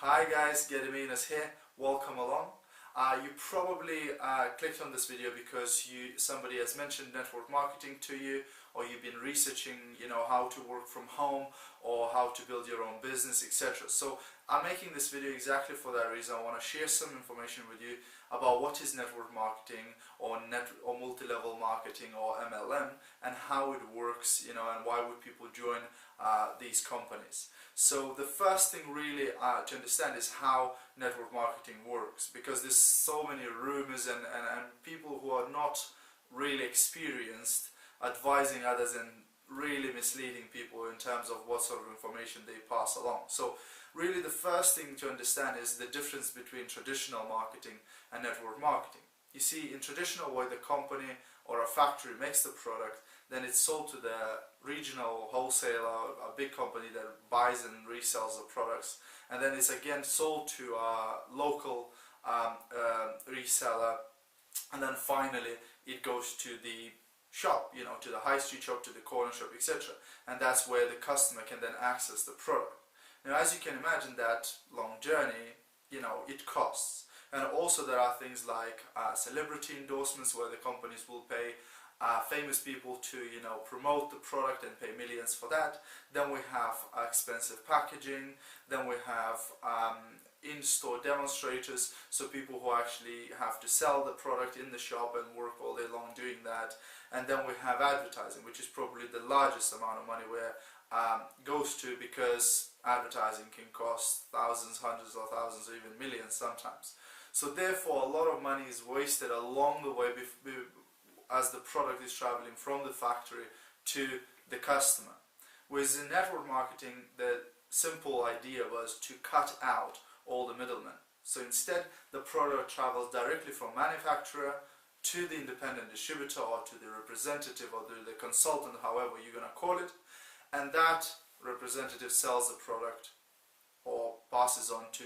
Hi guys, Gediminas here. Welcome along. You probably clicked on this video because somebody has mentioned network marketing to you, or you've been researching, how to work from home or how to build your own business, etc. So I'm making this video exactly for that reason. I want to share some information with you about what is network marketing or multi-level marketing or MLM, and how it works, and why would people join these companies. So the first thing really to understand is how network marketing works, because there's so many rumors and people who are not really experienced advising others and really misleading people in terms of what sort of information they pass along. So really the first thing to understand is the difference between traditional marketing and network marketing. You see, in traditional way, the company or a factory makes the product, then it's sold to the regional wholesaler, a big company that buys and resells the products, and then it's again sold to a local reseller, and then finally it goes to the shop, to the high street shop, to the corner shop, etc. And that's where the customer can then access the product. Now, as you can imagine, that long journey, it costs. And also there are things like celebrity endorsements, where the companies will pay famous people to promote the product and pay millions for that. Then we have expensive packaging. Then we have in-store demonstrators, so people who actually have to sell the product in the shop and work all day long doing that. And then we have advertising, which is probably the largest amount of money where goes to, because advertising can cost thousands, hundreds of thousands, or even millions sometimes. So therefore a lot of money is wasted along the way as the product is traveling from the factory to the customer. Whereas in network marketing, the simple idea was to cut out all the middlemen. So instead, the product travels directly from manufacturer to the independent distributor, or to the representative, or to the consultant, however you're going to call it, and that representative sells the product or passes on to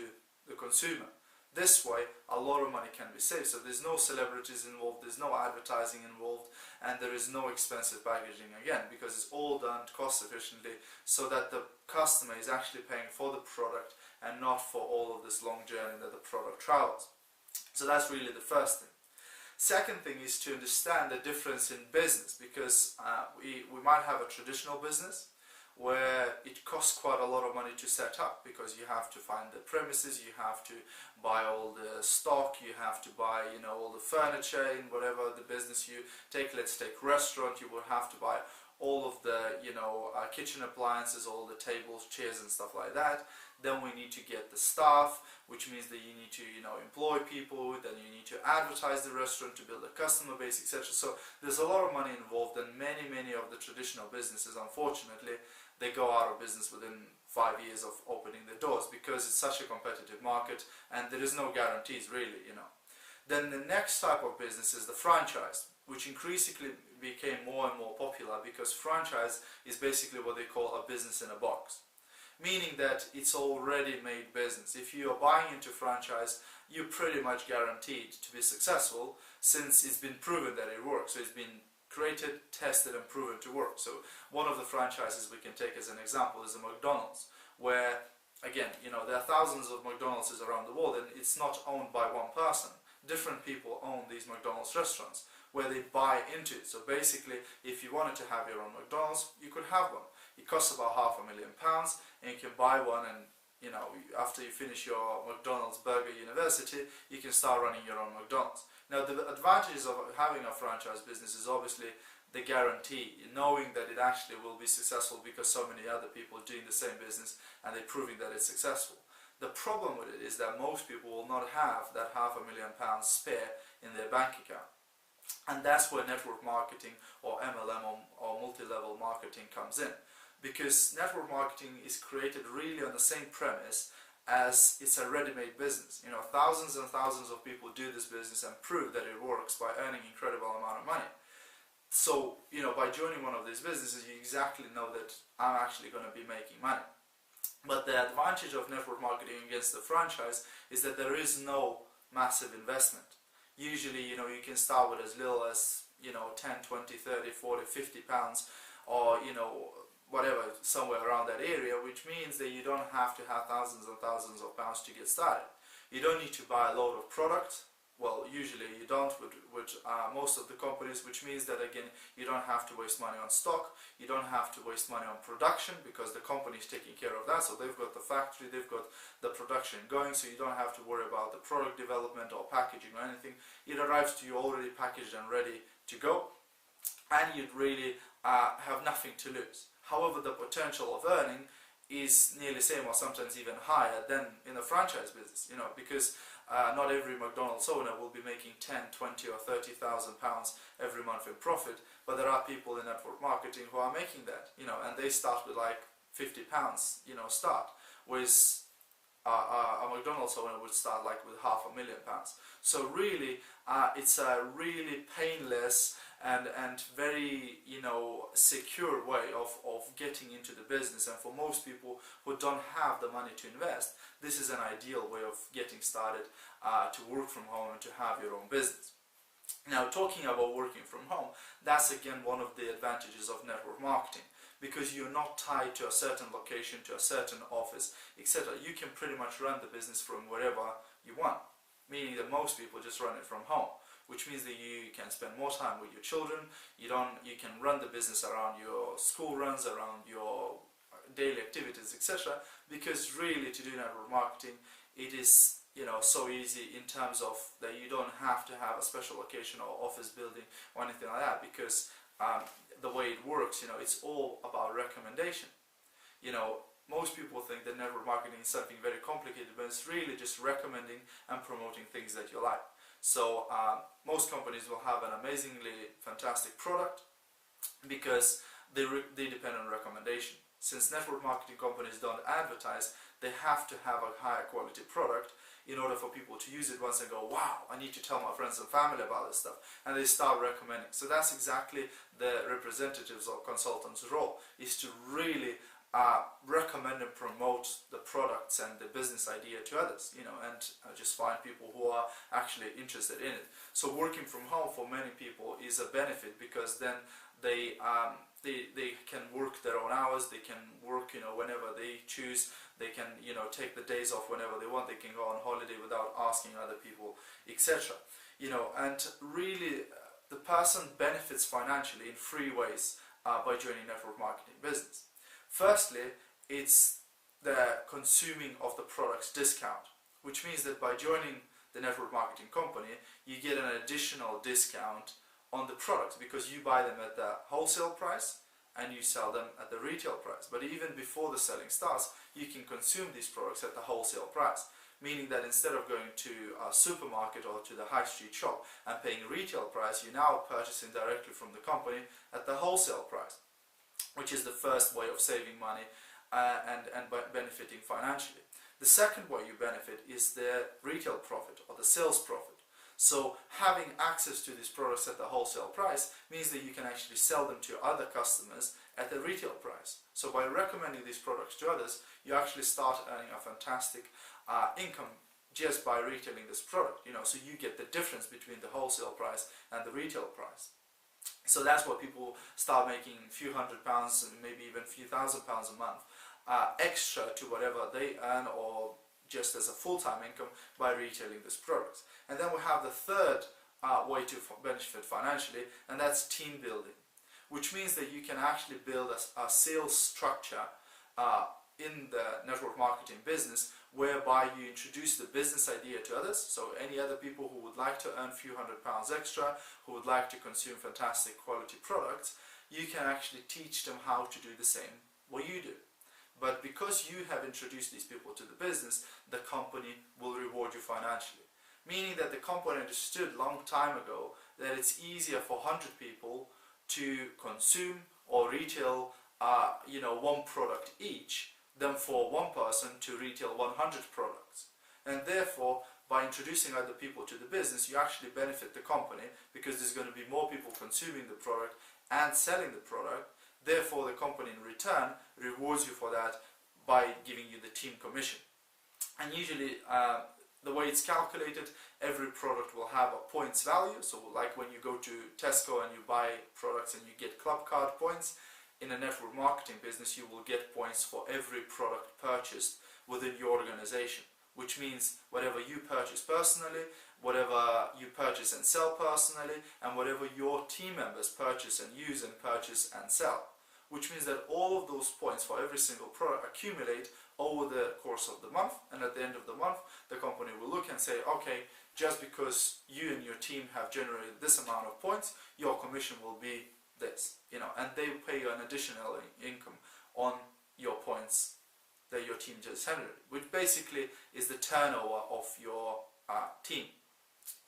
the consumer. This way a lot of money can be saved. So there's no celebrities involved, there's no advertising involved, and there is no expensive packaging again, because it's all done cost efficiently, so that the customer is actually paying for the product and not for all of this long journey that the product travels. So that's really the first thing. Second thing is to understand the difference in business, because we might have a traditional business where it costs quite a lot of money to set up, because you have to find the premises, you have to buy all the stock, you have to buy all the furniture in whatever the business you take. Let's take restaurant, you will have to buy all of the kitchen appliances, all the tables, chairs and stuff like that. Then we need to get the staff, which means that you need to employ people, then you need to advertise the restaurant to build a customer base, etc. So there's a lot of money involved, and many of the traditional businesses, unfortunately, they go out of business within 5 years of opening their doors, because it's such a competitive market and there is no guarantees really. Then the next type of business is the franchise, which increasingly became more and more popular, because franchise is basically what they call a business in a box, meaning that it's already made business. If you are buying into franchise, you're pretty much guaranteed to be successful, since it's been proven that it works. So it's been created, tested and proven to work. So one of the franchises we can take as an example is a McDonald's, where again, there are thousands of McDonald's around the world, and it's not owned by one person. Different people own these McDonald's restaurants, where they buy into it. So basically, if you wanted to have your own McDonald's, you could have one. It costs about £500,000, and you can buy one, and after you finish your McDonald's Burger University, you can start running your own McDonald's. Now the advantages of having a franchise business is obviously the guarantee, knowing that it actually will be successful, because so many other people are doing the same business and they're proving that it's successful. The problem with it is that most people will not have that £500,000 spare in their bank account. And that's where network marketing or MLM or multi-level marketing comes in, because network marketing is created really on the same premise as it's a ready-made business. Thousands and thousands of people do this business and prove that it works by earning incredible amount of money. So by joining one of these businesses, you exactly know that I'm actually going to be making money. But the advantage of network marketing against the franchise is that there is no massive investment. Usually, you can start with as little as 10, 20, 30, 40, 50 pounds, or whatever, somewhere around that area, which means that you don't have to have thousands and thousands of pounds to get started. You don't need to buy a load of product. Well, usually you don't with most of the companies, which means that again, you don't have to waste money on stock, you don't have to waste money on production, because the company is taking care of that, so they've got the factory, they've got the production going, so you don't have to worry about the product development or packaging or anything. It arrives to you already packaged and ready to go, and you'd really have nothing to lose. However, the potential of earning is nearly the same or sometimes even higher than in the franchise business, you know, because not every McDonald's owner will be making 10, 20 or 30,000 pounds every month in profit, but there are people in network marketing who are making that, you know, and they start with like 50 pounds, you know, start, whereas a McDonald's owner would start like with £500,000. So really, it's a really painless and very, you know, secure way of getting into the business, and for most people who don't have the money to invest, this is an ideal way of getting started to work from home and to have your own business. Now, talking about working from home, that's again one of the advantages of network marketing, because you're not tied to a certain location, to a certain office, etc. You can pretty much run the business from wherever you want, meaning that most people just run it from home, which means that you can spend more time with your children, you can run the business around your school runs, around your daily activities, etc. Because really, to do network marketing, it is, you know, so easy in terms of that you don't have to have a special location or office building or anything like that, because the way it works, you know, it's all about recommendation. You know, most people think that network marketing is something very complicated, but it's really just recommending and promoting things that you like. So most companies will have an amazingly fantastic product because they depend on recommendation. Since network marketing companies don't advertise, they have to have a higher quality product in order for people to use it once and go, wow, I need to tell my friends and family about this stuff, and they start recommending. So that's exactly the representatives or consultants' role, is to really recommend and promote the products and the business idea to others, you know, and just find people who are actually interested in it. So working from home for many people is a benefit, because then they can work their own hours, they can work, you know, whenever they choose, they can, you know, take the days off whenever they want, they can go on holiday without asking other people, etc. You know, and really the person benefits financially in 3 ways by joining network marketing business. Firstly, it's the consuming of the product's discount, which means that by joining the network marketing company, you get an additional discount on the products, because you buy them at the wholesale price and you sell them at the retail price. But even before the selling starts, you can consume these products at the wholesale price, meaning that instead of going to a supermarket or to the high street shop and paying retail price, you're now purchasing directly from the company at the wholesale price, which is the first way of saving money and benefiting financially. The second way you benefit is the retail profit or the sales profit. So having access to these products at the wholesale price means that you can actually sell them to other customers at the retail price. So by recommending these products to others, you actually start earning a fantastic income just by retailing this product. You know, so you get the difference between the wholesale price and the retail price. So that's why people start making a few £100, maybe even a few £1,000 a month extra to whatever they earn, or just as a full-time income, by retailing these products. And then we have the third way to benefit financially, and that's team building, which means that you can actually build a sales structure in the network marketing business, whereby you introduce the business idea to others. So any other people who would like to earn a few £100 extra, who would like to consume fantastic quality products, you can actually teach them how to do the same what you do. But because you have introduced these people to the business, the company will reward you financially. Meaning that the company understood a long time ago that it's easier for 100 people to consume or retail you know, 1 product each than for 1 person to retail 100 products. And therefore, by introducing other people to the business, you actually benefit the company, because there's going to be more people consuming the product and selling the product. Therefore, the company in return rewards you for that by giving you the team commission. And usually, the way it's calculated, every product will have a points value. So like when you go to Tesco and you buy products and you get club card points, in a network marketing business, you will get points for every product purchased within your organization, which means whatever you purchase personally, whatever you purchase and sell personally, and whatever your team members purchase and use and purchase and sell. Which means that all of those points for every single product accumulate over the course of the month, and at the end of the month the company will look and say, okay, just because you and your team have generated this amount of points, your commission will be this, you know, and they pay you an additional income on your points that your team just generated, which basically is the turnover of your team.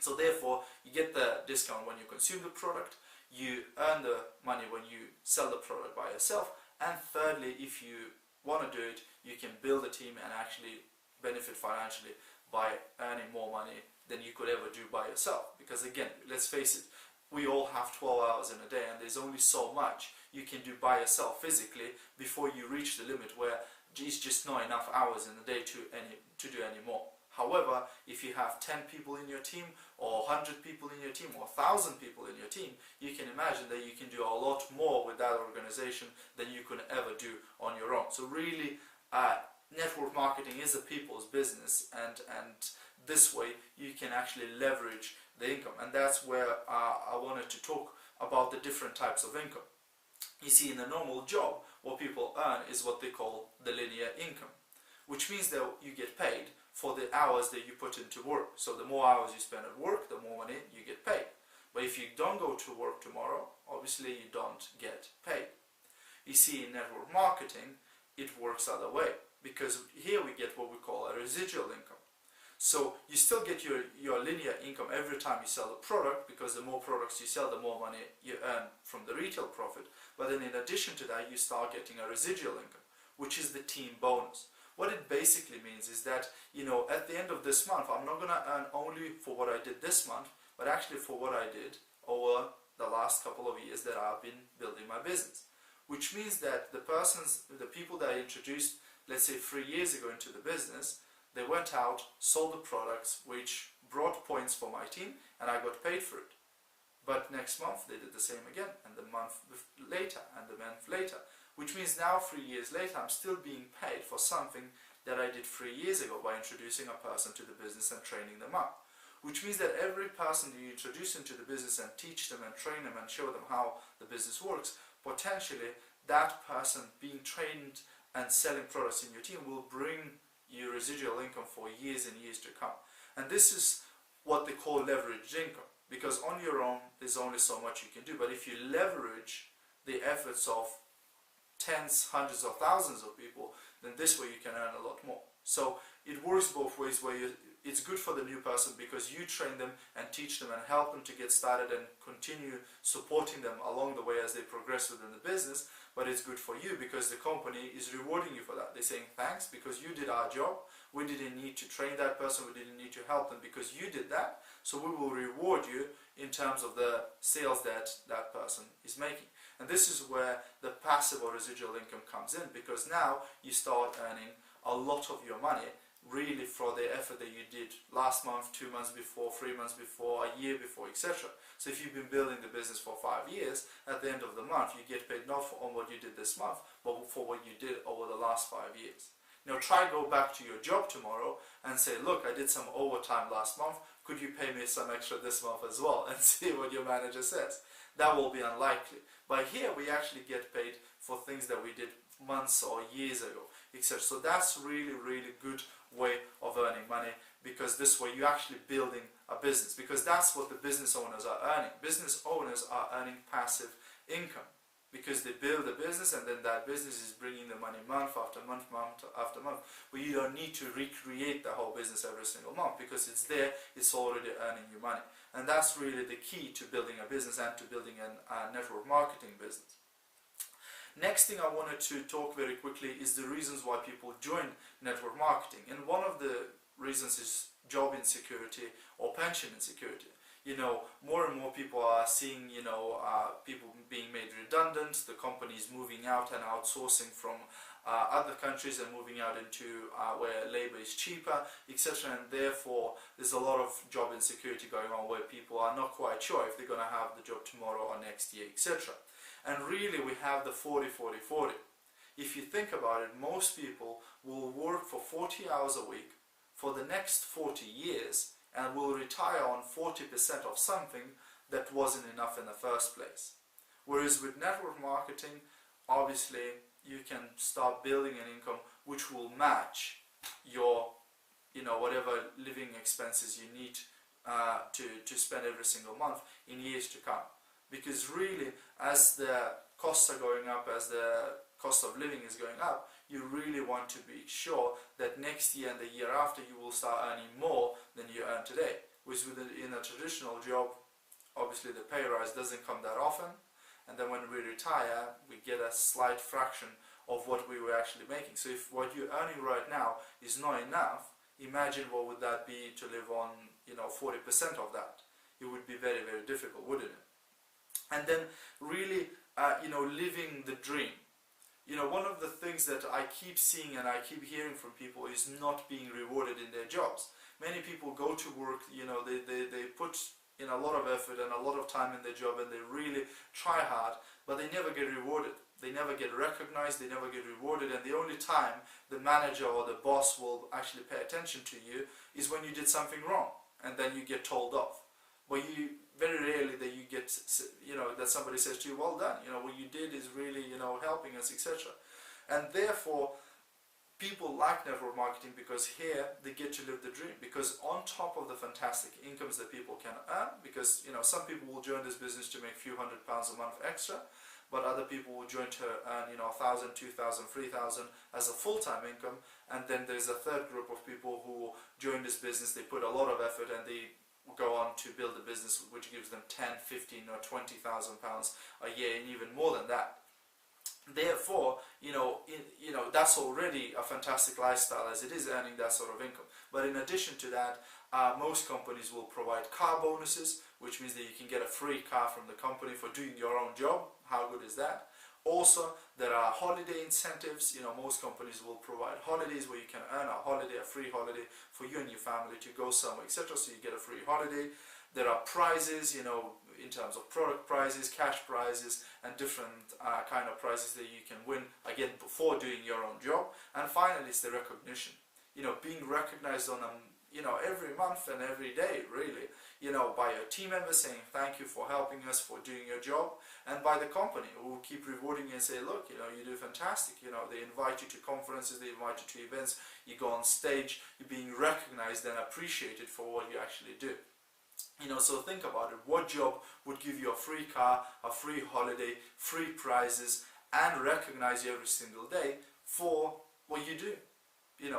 So therefore you get the discount when you consume the product, you earn the money when you sell the product by yourself, and thirdly, if you want to do it, you can build a team and actually benefit financially by earning more money than you could ever do by yourself. Because again, let's face it, we all have 12 hours in a day, and there's only so much you can do by yourself physically before you reach the limit where it's just not enough hours in the day to do any more. However, if you have 10 people in your team, or 100 people in your team, or 1,000 people in your team, you can imagine that you can do a lot more with that organization than you could ever do on your own. So really, network marketing is a people's business, and this way you can actually leverage the income. And that's where I wanted to talk about the different types of income. You see, in a normal job, what people earn is what they call the linear income, which means that you get paid for the hours that you put into work. So the more hours you spend at work, the more money you get paid. But if you don't go to work tomorrow, obviously you don't get paid. You see, in network marketing, it works the other way, because here we get what we call a residual income. So you still get your linear income every time you sell the product, because the more products you sell, the more money you earn from the retail profit. But then in addition to that, you start getting a residual income, which is the team bonus. What it basically means is that, you know, at the end of this month, I'm not going to earn only for what I did this month, but actually for what I did over the last couple of years that I've been building my business. Which means that the people that I introduced, let's say 3 years ago into the business, they went out, sold the products, which brought points for my team, and I got paid for it. But next month they did the same again, and the month later, and the month later. Which means now, 3 years later, I'm still being paid for something that I did 3 years ago by introducing a person to the business and training them up. Which means that every person you introduce into the business and teach them and train them and show them how the business works, potentially that person being trained and selling products in your team will bring you residual income for years and years to come. And this is what they call leveraged income, because on your own there's only so much you can do. But if you leverage the efforts of tens, hundreds of thousands of people, then this way you can earn a lot more. So it works both ways, where it's good for the new person because you train them and teach them and help them to get started and continue supporting them along the way as they progress within the business. But it's good for you because the company is rewarding you for that. They're saying thanks because you did our job. We didn't need to train that person, we didn't need to help them because you did that. So we will reward you in terms of the sales that that person is making. And this is where the passive or residual income comes in, because now you start earning a lot of your money really for the effort that you did last month, 2 months before, 3 months before, a year before, etc. So if you've been building the business for 5 years, at the end of the month you get paid not on what you did this month, but for what you did over the last 5 years. Now try go back to your job tomorrow and say, look, I did some overtime last month, could you pay me some extra this month as well? And see what your manager says. That will be unlikely. But here we actually get paid for things that we did months or years ago, etc. So that's really, really good way of earning money, because this way you're actually building a business, because that's what the business owners are earning. Business owners are earning passive income because they build a business, and then that business is bringing the money month after month, month after month. But you don't need to recreate the whole business every single month, because it's there, it's already earning you money. And that's really the key to building a business and to building a network marketing business. Next thing I wanted to talk very quickly is the reasons why people join network marketing. And one of the reasons is job insecurity or pension insecurity. You know, more and more people are seeing, you know, people being made redundant, the companies moving out and outsourcing from other countries and moving out into where labor is cheaper, etc. And therefore there's a lot of job insecurity going on, where people are not quite sure if they're going to have the job tomorrow or next year, etc. And really we have the 40-40-40. If you think about it, most people will work for 40 hours a week for the next 40 years and will retire on 40% of something that wasn't enough in the first place. Whereas with network marketing, obviously you can start building an income which will match your, whatever living expenses you need to spend every single month in years to come. Because really, as the costs are going up, as the cost of living is going up, you really want to be sure that next year and the year after you will start earning more than you earn today. Which in a traditional job, obviously the pay rise doesn't come that often, and then when we retire, we get a slight fraction of what we were actually making. So if what you're earning right now is not enough, imagine what would that be to live on, 40% of that. It would be very, very difficult, wouldn't it? And then really, living the dream. One of the things that I keep seeing and I keep hearing from people is not being rewarded in their jobs. Many people go to work, they put in a lot of effort and a lot of time in their job, and they really try hard, but they never get rewarded. They never get recognized, they never get rewarded, and the only time the manager or the boss will actually pay attention to you is when you did something wrong, and then you get told off. But very rarely that you get, that somebody says to you, well done, what you did is really, helping us, etc. And therefore, people like network marketing because here they get to live the dream. Because on top of the fantastic incomes that people can earn, because, some people will join this business to make a few £100 a month extra, but other people will join to earn, 1,000, 2,000, 3,000 as a full-time income. And then there's a third group of people who join this business, they put a lot of effort and they go on to build a business which gives them 10, 15 or 20,000 pounds a year, and even more than that. Therefore, that's already a fantastic lifestyle as it is earning that sort of income. But in addition to that, most companies will provide car bonuses, which means that you can get a free car from the company for doing your own job. How good is that? Also, there are holiday incentives. Most companies will provide holidays where you can earn a holiday, a free holiday for you and your family to go somewhere, etc. So you get a free holiday. There are prizes, in terms of product prizes, cash prizes, and different kind of prizes that you can win, again, before doing your own job. And finally, it's the recognition. Being recognized on every month and every day, really, by your team members saying thank you for helping us, for doing your job, and by the company who will keep rewarding you and say, look, you do fantastic. They invite you to conferences, they invite you to events, you go on stage, you're being recognized and appreciated for what you actually do. So think about it. What job would give you a free car, a free holiday, free prizes, and recognize you every single day for what you do?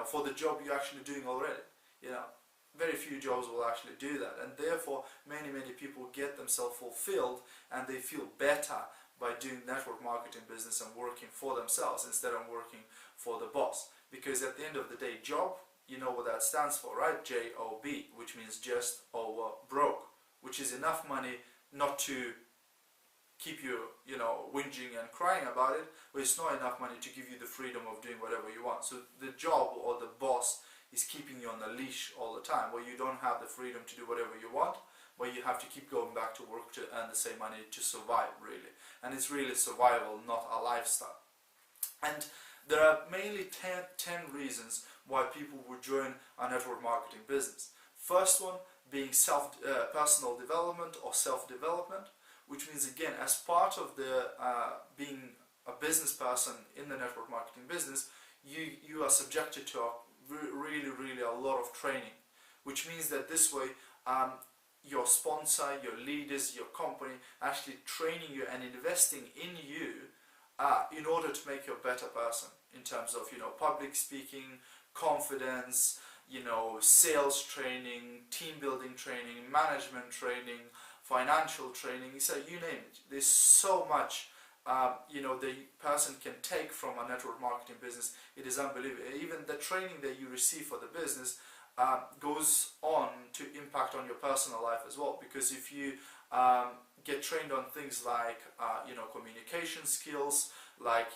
For the job you're actually doing already. Very few jobs will actually do that, and therefore many people get themselves fulfilled and they feel better by doing network marketing business and working for themselves instead of working for the boss. Because at the end of the day, job, you know what that stands for, right? J-O-B, which means just over broke, which is enough money not to keep you, whinging and crying about it, but it's not enough money to give you the freedom of doing whatever you want. So the job or the boss is keeping you on the leash all the time, where you don't have the freedom to do whatever you want, where you have to keep going back to work to earn the same money to survive, really. And it's really survival, not a lifestyle. And there are mainly 10 reasons why people would join a network marketing business. First one being personal development or self-development, which means, again, as part of the being a business person in the network marketing business, you are subjected to really a lot of training, which means that this way your sponsor, your leaders, your company actually training you and investing in you in order to make you a better person in terms of public speaking, confidence, sales training, team building training, management training, financial training, so you name it. There's so much the person can take from a network marketing business. It is unbelievable. Even the training that you receive for the business goes on to impact on your personal life as well, because if you get trained on things like communication skills, like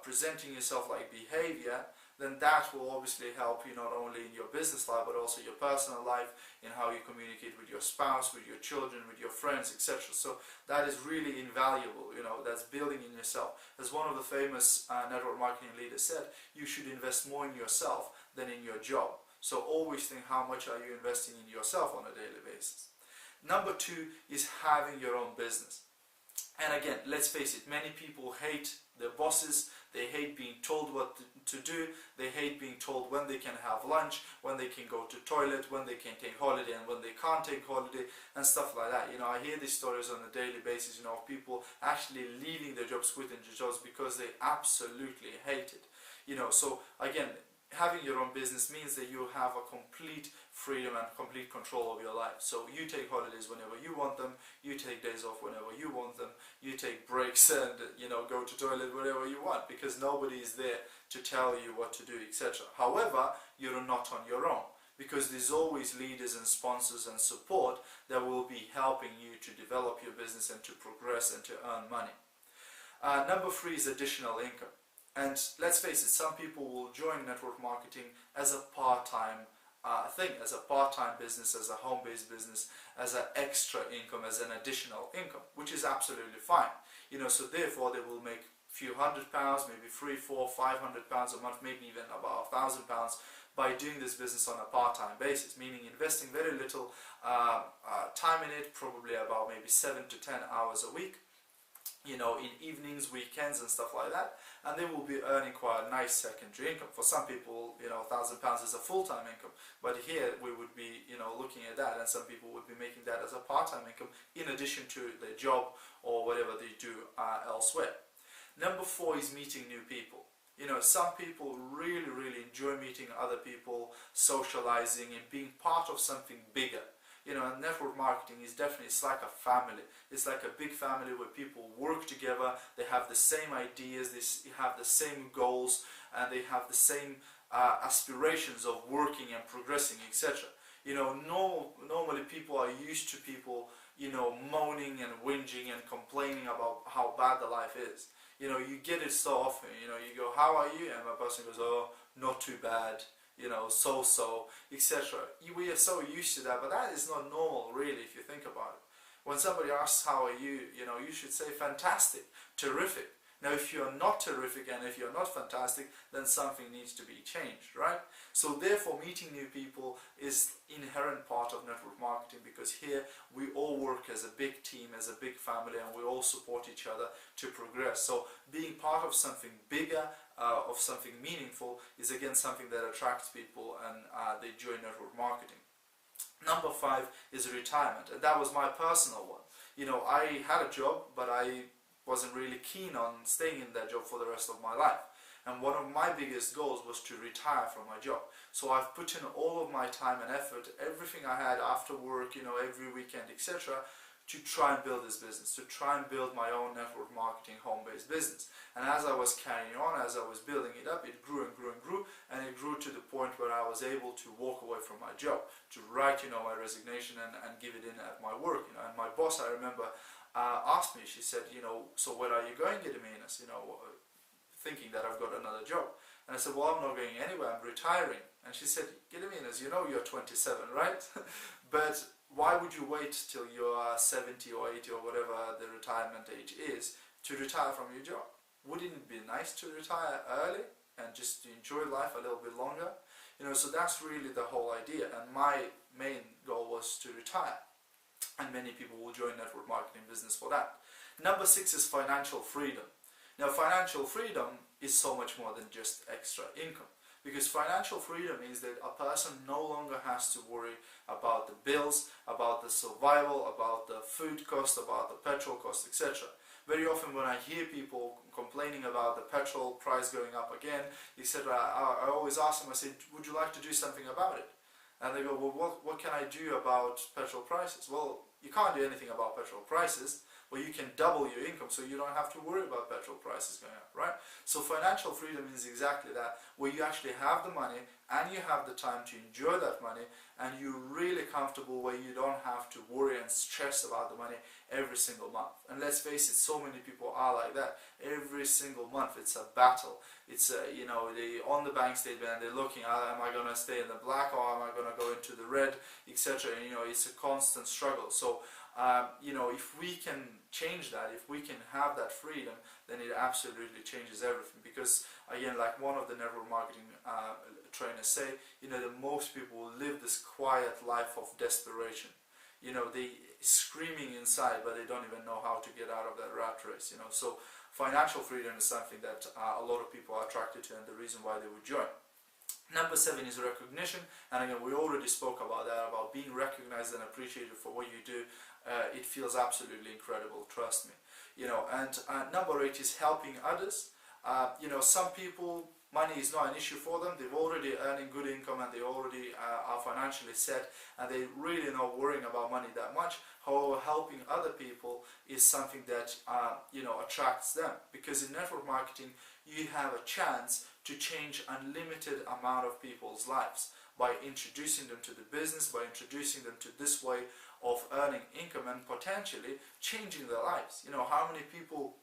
presenting yourself, like behavior, then that will obviously help you not only in your business life but also your personal life, in how you communicate with your spouse, with your children, with your friends, etc. So that is really invaluable, that's building in yourself. As one of the famous network marketing leaders said, you should invest more in yourself than in your job. So always think, how much are you investing in yourself on a daily basis? Number 2 is having your own business. And again, let's face it, many people hate their bosses, they hate being told what to do, they hate being told when they can have lunch, when they can go to toilet, when they can take holiday and when they can't take holiday, and stuff like that. I hear these stories on a daily basis, of people actually leaving their jobs, quitting their jobs because they absolutely hate it. So again, having your own business means that you have a complete freedom and complete control of your life. So you take holidays whenever you want them, you take days off whenever you want them, you take breaks and go to toilet whenever you want, because nobody is there to tell you what to do, etc. However, you're not on your own, because there's always leaders and sponsors and support that will be helping you to develop your business and to progress and to earn money. Number 3 is additional income. And let's face it, some people will join network marketing as a part-time thing, as a part-time business, as a home-based business, as an extra income, as an additional income, which is absolutely fine. So therefore they will make a few £100, maybe £300, £400, £500 a month, maybe even about £1,000 by doing this business on a part-time basis, meaning investing very little time in it, probably about maybe 7 to 10 hours a week, in evenings, weekends and stuff like that, and they will be earning quite a nice secondary income. For some people, £1,000 is a full-time income, but here we would be, looking at that, and some people would be making that as a part-time income in addition to their job or whatever they do elsewhere. Number 4 is meeting new people. Some people really, really enjoy meeting other people, socializing and being part of something bigger. And network marketing is definitely, it's like a family. It's like a big family where people work together, they have the same ideas, they have the same goals, and they have the same aspirations of working and progressing, etc. Normally people are used to people, moaning and whinging and complaining about how bad the life is. You get it so often, you go, how are you? And my person goes, oh, not too bad. So-so, etc. We are so used to that, but that is not normal, really, if you think about it. When somebody asks, how are you, you should say, fantastic, terrific. Now, if you're not terrific and if you're not fantastic, then something needs to be changed, right? So therefore, meeting new people is inherent part of network marketing, because here we all work as a big team, as a big family, and we all support each other to progress. So being part of something bigger, of something meaningful, is again something that attracts people, and they join network marketing. Number 5 is retirement, and that was my personal one. I had a job, but I wasn't really keen on staying in that job for the rest of my life. And one of my biggest goals was to retire from my job. So I've put in all of my time and effort, everything I had after work, every weekend, etc., to try and build this business, to try and build my own network marketing home-based business. And as I was carrying on, as I was building it up, it grew and grew and grew, and it grew to the point where I was able to walk away from my job, to write, my resignation and give it in at my work. And my boss, I remember, asked me, she said, so where are you going, Gediminas? Thinking that I've got another job. And I said, well, I'm not going anywhere, I'm retiring. And she said, Gediminas, you're 27, right? But why would you wait till you're 70 or 80 or whatever the retirement age is to retire from your job? Wouldn't it be nice to retire early and just to enjoy life a little bit longer? So that's really the whole idea. And my main goal was to retire. And many people will join network marketing business for that. Number 6 is financial freedom. Now, financial freedom is so much more than just extra income, because financial freedom means that a person no longer has to worry about the bills, about the survival, about the food cost, about the petrol cost, etc. Very often when I hear people complaining about the petrol price going up again, etc., I always ask them, I say, would you like to do something about it? And they go, well, what can I do about petrol prices? Well, you can't do anything about petrol prices, where you can double your income so you don't have to worry about petrol prices going up, right? So financial freedom is exactly that, where you actually have the money and you have the time to enjoy that money, and you're really comfortable where you don't have to worry and stress about the money every single month. And let's face it, so many people are like that. Every single month it's a battle. It's you know, they on the bank statement and they're looking, am I going to stay in the black or am I going to go into the red, etc. And you know, it's a constant struggle. So you know, if we can change that, if we can have that freedom, then it absolutely changes everything. Because again, like one of the network marketing trainers say, you know, that most people live this quiet life of desperation. You know, they screaming inside, but they don't even know how to get out of that rat race. You know, so financial freedom is something that a lot of people are attracted to, and the reason why they would join. Number 7 is recognition, and again, we already spoke about that, about being recognized and appreciated for what you do. It feels absolutely incredible, trust me. You know, and number 8 is helping others. You know, some people, money is not an issue for them. They've already earning good income and they already are financially set, and they really not worrying about money that much. However, helping other people is something that you know, attracts them, because in network marketing you have a chance to change unlimited amount of people's lives by introducing them to the business, by introducing them to this way of earning income and potentially changing their lives. You know, how many people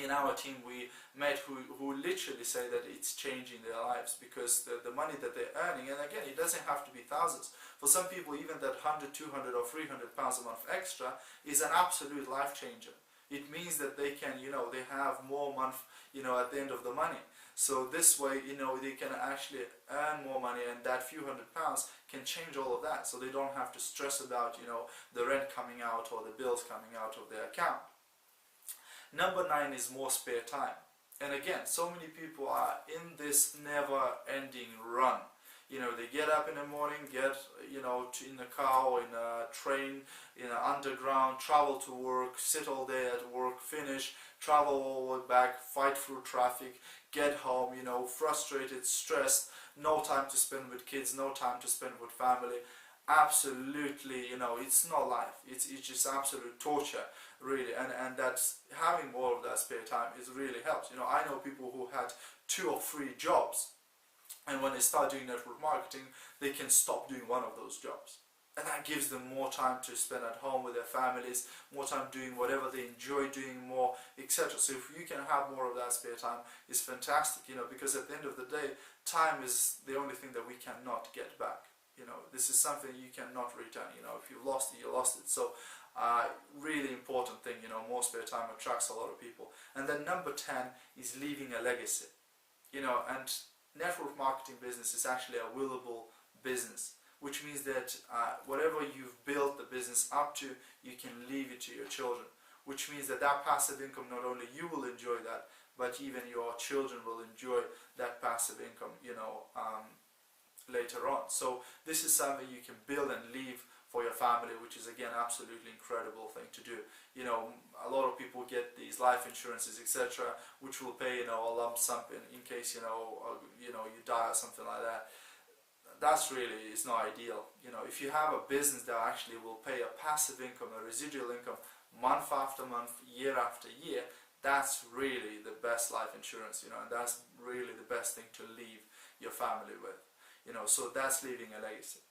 in our team we met who literally say that it's changing their lives because the money that they're earning, and again, it doesn't have to be thousands. For some people, even that 100, 200 or 300 pounds a month extra is an absolute life changer. It means that they can, you know, they have more month, you know, at the end of the money. So this way, you know, they can actually earn more money, and that few £100s can change all of that. So they don't have to stress about, you know, the rent coming out or the bills coming out of their account. Number 9 is more spare time. And again, so many people are in this never-ending run. You know, they get up in the morning, get, you know, in a car or in a train, in an underground, travel to work, sit all day at work, finish, travel all the way back, fight through traffic, get home, you know, frustrated, stressed, no time to spend with kids, no time to spend with family. Absolutely, you know, it's not life. It's just absolute torture, really. And that's, having more of that spare time is really helps. You know, I know people who had 2 or 3 jobs, and when they start doing network marketing, they can stop doing one of those jobs, and that gives them more time to spend at home with their families, more time doing whatever they enjoy doing more, etc. So if you can have more of that spare time, it's fantastic, you know, because at the end of the day, time is the only thing that we cannot get back. You know, this is something you cannot return. You know, if you lost it, you lost it. So really important thing, you know, more spare time attracts a lot of people. And then number 10 is leaving a legacy. You know, and network marketing business is actually a willable business, which means that whatever you've built the business up to, you can leave it to your children, which means that that passive income, not only you will enjoy that, but even your children will enjoy that passive income, you know, later on. So this is something you can build and leave for your family, which is again absolutely incredible thing to do. You know, a lot of people get these life insurances, etc., which will pay, you know, a lump sum in case, you know, you die or something like that. That's really is not ideal. You know, if you have a business that actually will pay a passive income, a residual income, month after month, year after year, that's really the best life insurance, you know, and that's really the best thing to leave your family with. You know, so that's leaving a legacy.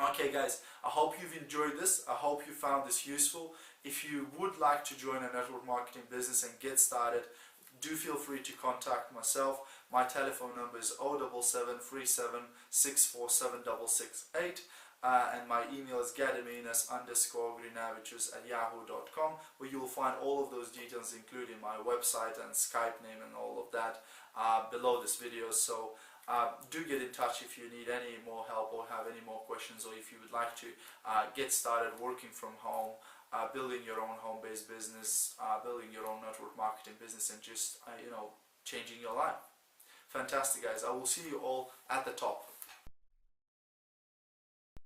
Okay guys, I hope you've enjoyed this. I hope you found this useful. If you would like to join a network marketing business and get started, do feel free to contact myself. My telephone number is 07737647668, and my email is Gediminas_Grinevicius@yahoo.com, where you'll find all of those details, including my website and Skype name and all of that, below this video. So do get in touch if you need any more help or have any more questions, or if you would like to get started working from home, building your own home-based business, building your own network marketing business, and just you know, changing your life. Fantastic guys, I will see you all at the top.